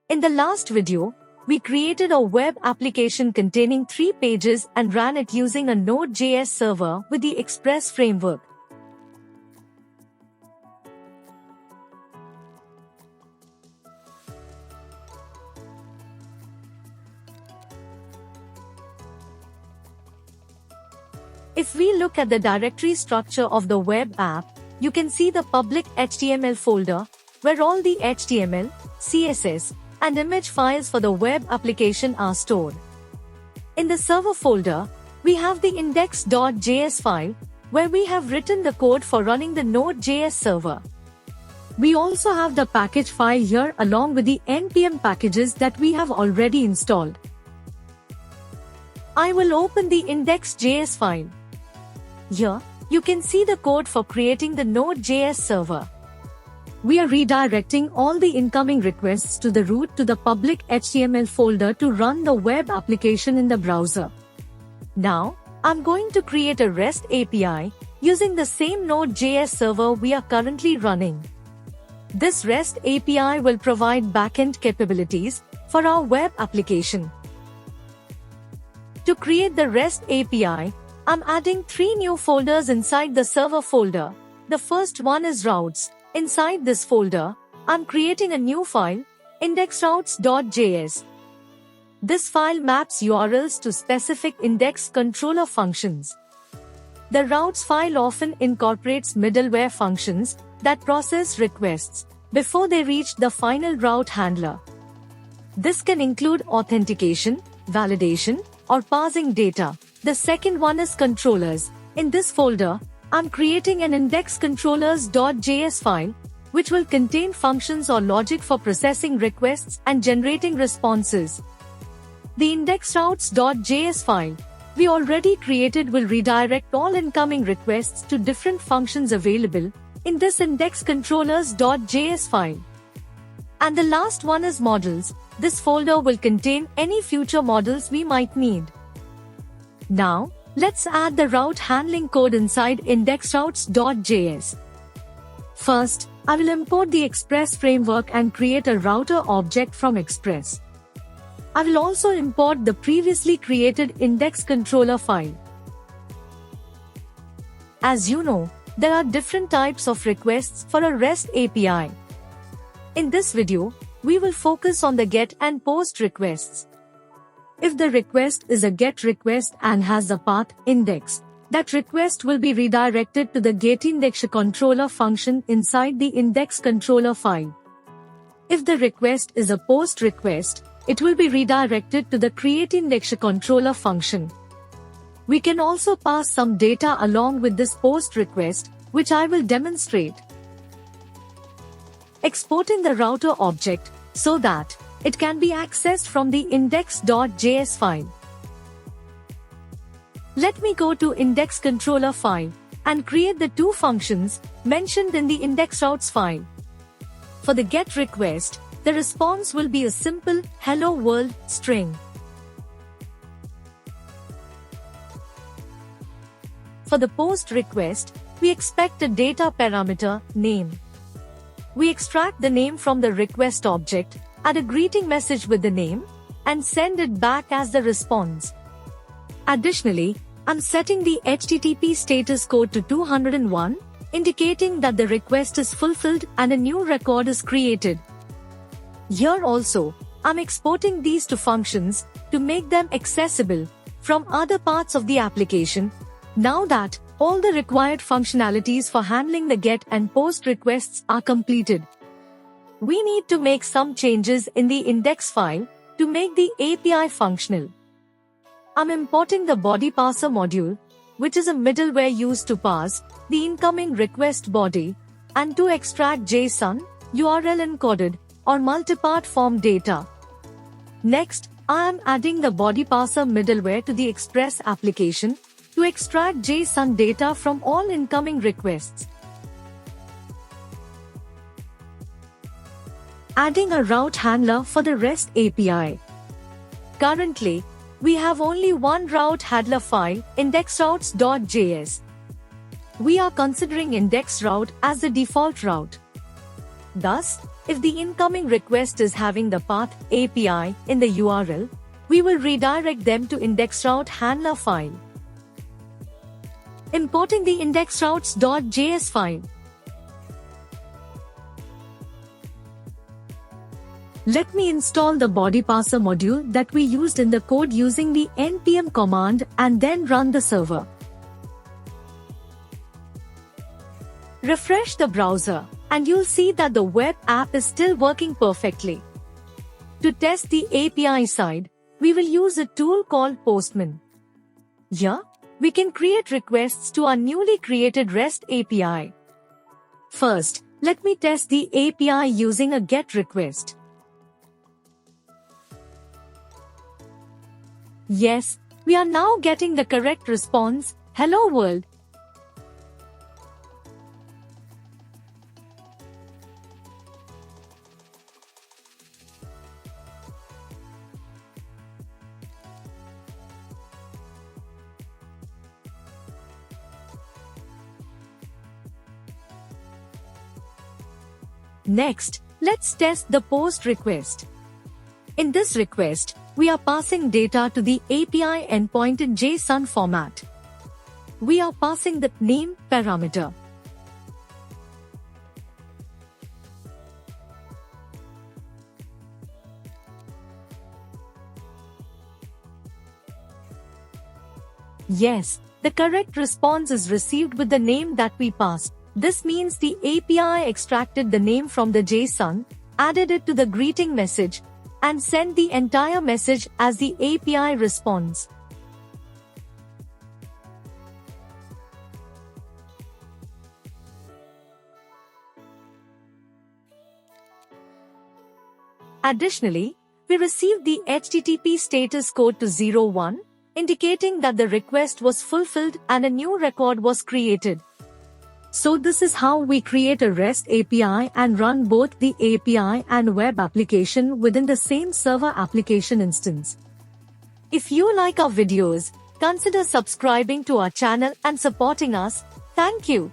In the last video, we created a web application containing 3 pages and ran it using a Node.js server with the Express framework. If we look at the directory structure of the web app, you can see the public HTML folder, where all the HTML, CSS, and image files for the web application are stored. In the server folder, we have the index.js file, where we have written the code for running the Node.js server. We also have the package file here along with the npm packages that we have already installed. I will open the index.js file. Here, you can see the code for creating the Node.js server. We are redirecting all the incoming requests to the root to the public HTML folder to run the web application in the browser. Now, I'm going to create a REST API using the same Node.js server we are currently running. This REST API will provide backend capabilities for our web application. To create the REST API, I'm adding 3 new folders inside the server folder. The first one is routes. Inside this folder, I'm creating a new file, indexroutes.js. This file maps URLs to specific index controller functions. The routes file often incorporates middleware functions that process requests before they reach the final route handler. This can include authentication, validation, or parsing data. The second one is controllers. In this folder, I'm creating an indexcontrollers.js file, which will contain functions or logic for processing requests and generating responses. The indexroutes.js file we already created will redirect all incoming requests to different functions available in this indexcontrollers.js file. And the last one is models. This folder will contain any future models we might need. Now, let's add the route handling code inside indexroutes.js. First, I will import the Express framework and create a router object from Express. I will also import the previously created index controller file. As you know, there are different types of requests for a REST API. In this video, we will focus on the GET and POST requests. If the request is a GET request and has the path index, that request will be redirected to the getIndexController function inside the index controller file. If the request is a POST request, it will be redirected to the createIndexController function. We can also pass some data along with this POST request, which I will demonstrate. Exporting the router object so that it can be accessed from the index.js file. Let me go to index controller file and create the 2 functions mentioned in the indexroutes file. For the GET request, the response will be a simple hello world string. For the POST request, we expect a data parameter name. We extract the name from the request object, add a greeting message with the name, and send it back as the response. Additionally, I'm setting the HTTP status code to 201, indicating that the request is fulfilled and a new record is created. Here also, I'm exporting these 2 functions to make them accessible from other parts of the application. Now that all the required functionalities for handling the GET and POST requests are completed, we need to make some changes in the index file to make the API functional. I'm importing the body parser module, which is a middleware used to parse the incoming request body and to extract JSON, URL encoded, or multipart form data. Next, I am adding the body parser middleware to the Express application to extract JSON data from all incoming requests. Adding a route handler for the REST API. Currently, we have only one route handler file, indexroutes.js. We are considering index route as the default route. Thus, If the incoming request is having the path API in the URL, we will redirect them to IndexRoute handler file. Importing the indexroutes.js file. Let me install the body parser module that we used in the code using the npm command and then run the server. Refresh the browser, and you'll see that the web app is still working perfectly. To test the API side, we will use a tool called Postman. Here, we can create requests to our newly created REST API. First, let me test the API using a GET request. Yes, we are now getting the correct response, "Hello world." Next, let's test the POST request. In this request, we are passing data to the API endpoint in JSON format. We are passing the name parameter. Yes, the correct response is received with the name that we passed. This means the API extracted the name from the JSON, added it to the greeting message, and sent the entire message as the API response. Additionally, we received the HTTP status code to 01, indicating that the request was fulfilled and a new record was created. So this is how we create a REST API and run both the API and web application within the same server application instance. If you like our videos, consider subscribing to our channel and supporting us. Thank you.